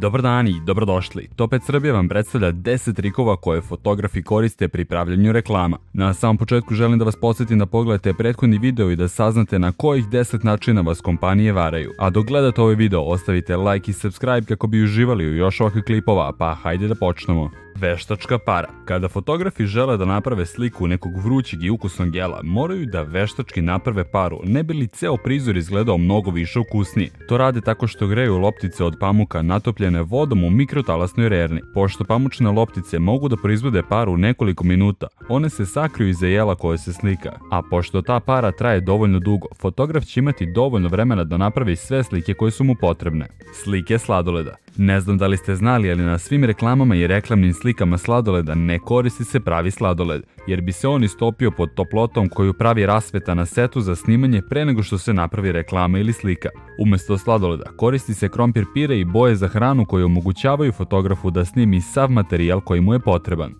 Dobar dan i dobrodošli. Top 5 Srbije vam predstavlja 10 trikova koje fotografi koriste pri pravljenju reklama. Na samom početku želim da vas podsjetim da pogledate prethodni video i da saznate na kojih 10 načina vas kompanije varaju. A dok gledate ovaj video ostavite like i subscribe kako bi uživali u još ovakvih klipova, pa hajde da počnemo. Veštačka para. Kada fotografi žele da naprave sliku nekog vrućeg i ukusnog jela, moraju da veštački naprave paru, ne bi li ceo prizor izgledao mnogo više ukusnije. To rade tako što greju loptice od pamuka natopljene vodom u mikrotalasnoj rerni. Pošto pamučne loptice mogu da proizvode paru nekoliko minuta, one se sakriju iza jela koje se slika. A pošto ta para traje dovoljno dugo, fotograf će imati dovoljno vremena da napravi sve slike koje su mu potrebne. Slike sladoleda. Ne znam da li ste znali, ali na svim reklamama i reklamnim slikama sladoleda ne koristi se pravi sladoled, jer bi se on istopio pod toplotom koju pravi rasveta na setu za snimanje pre nego što se napravi reklama ili slika. Umesto sladoleda koristi se krompir pire i boje za hranu koje omogućavaju fotografu da snimi sav materijal koji mu je potreban.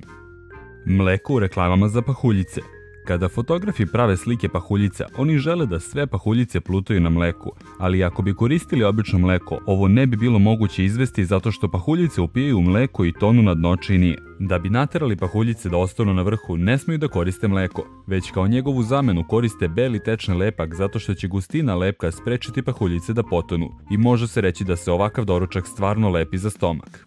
Mleko u reklamama za pahuljice. Kada fotografi prave slike pahuljica, oni žele da sve pahuljice plutaju na mleku, ali ako bi koristili obično mleko, ovo ne bi bilo moguće izvesti zato što pahuljice upijaju mleko i tonu na dno činije. Da bi naterali pahuljice da ostanu na vrhu, ne smiju da koriste mleko, već kao njegovu zamenu koriste beli tečni lepak zato što će gustina lepka sprečiti pahuljice da potonu i može se reći da se ovakav doručak stvarno lepi za stomak.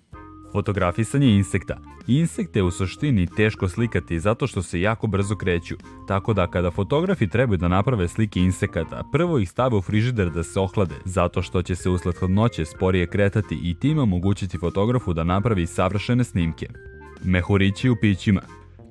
Fotografisanje insekta. Insekte je u suštini teško slikati zato što se jako brzo kreću, tako da kada fotografi trebaju da naprave slike insekata, prvo ih stave u frižider da se ohlade, zato što će se usled hladnoće sporije kretati i time omogućiti fotografu da napravi savršene snimke. Mehurići u pićima.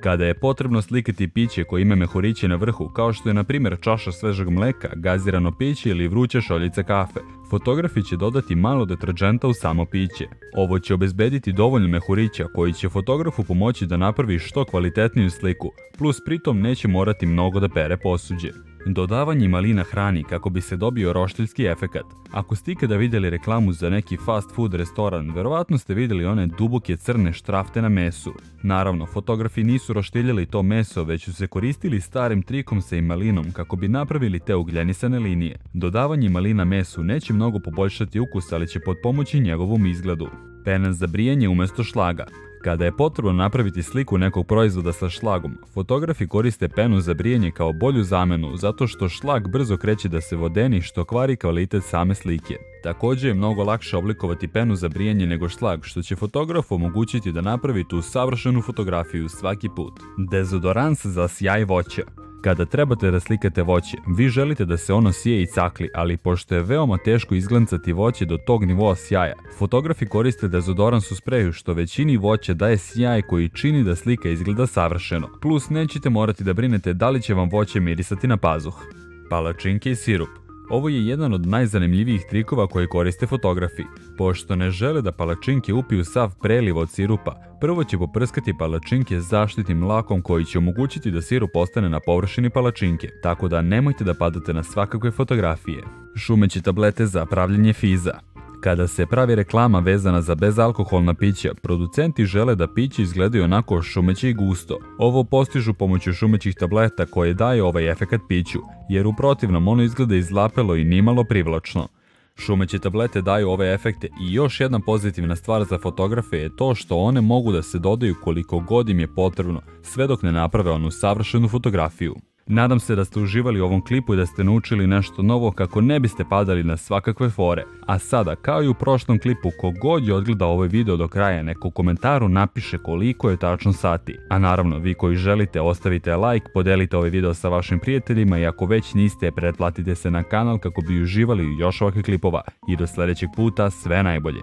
Kada je potrebno slikati piće koje ima mehuriće na vrhu, kao što je na primjer čaša svežeg mleka, gazirano piće ili vruća šoljica kafe, fotografi će dodati malo deterdženta u samo piće. Ovo će obezbediti dovoljno mehurića koji će fotografu pomoći da napravi što kvalitetniju sliku, plus pritom neće morati mnogo da pere posuđe. Dodavanje malina hrani kako bi se dobio roštiljski efekat. Ako ste ikada vidjeli reklamu za neki fast food restoran, verovatno ste vidjeli one duboke crne štrafte na mesu. Naravno, fotografi nisu roštiljali to meso, već su se koristili starim trikom sa malinom kako bi napravili te ugljenisane linije. Dodavanje malina mesu neće mnogo poboljšati ukus, ali će potpomoći njegovom izgledu. Pena za brijanje umesto šlaga. Kada je potrebno napraviti sliku nekog proizvoda sa šlagom, fotografi koriste penu za brijanje kao bolju zamenu zato što šlag brzo kreće da se vodeni što kvari kvalitet same slike. Također je mnogo lakše oblikovati penu za brijanje nego šlag, što će fotografu omogućiti da napravi tu savršenu fotografiju svaki put. Dezodorans za sjaj voća. Kada trebate da slikate voće, vi želite da se ono sije i cakli, ali pošto je veoma teško izglancati voće do tog nivoa sjaja, fotografi koriste dezodorans u spreju što većini voća daje sjaj koji čini da slika izgleda savršeno. Plus nećete morati da brinete da li će vam voće mirisati na pazuh. Palačinke i sirup. Ovo je jedan od najzanimljivijih trikova koje koriste fotografi. Pošto ne žele da palačinke upiju sav preliv od sirupa, prvo će poprskati palačinke zaštitnim lakom koji će omogućiti da sirup ostane na površini palačinke, tako da nemojte da padate na svakakve fotografije. Šumeće tablete za pravljenje fiza. Kada se pravi reklama vezana za bezalkoholna pića, producenti žele da piće izgledaju onako šumeće i gusto. Ovo postižu pomoću šumećih tableta koje daju ovaj efekat piću, jer u protivnom ono izgleda izlapelo i nimalo privlačno. Šumeće tablete daju ove efekte i još jedna pozitivna stvar za fotografe je to što one mogu da se dodaju koliko god im je potrebno, sve dok ne naprave onu savršenu fotografiju. Nadam se da ste uživali u ovom klipu i da ste naučili nešto novo kako ne biste padali na svakakve fore. A sada, kao i u prošlom klipu, kogod je odgledao ovaj video do kraja, neka u komentaru napiše koliko je tačno sati. A naravno, vi koji želite, ostavite like, podelite ovaj video sa vašim prijateljima i ako već niste, pretplatite se na kanal kako bi uživali još ovakvih klipova. I do sljedećeg puta, sve najbolje.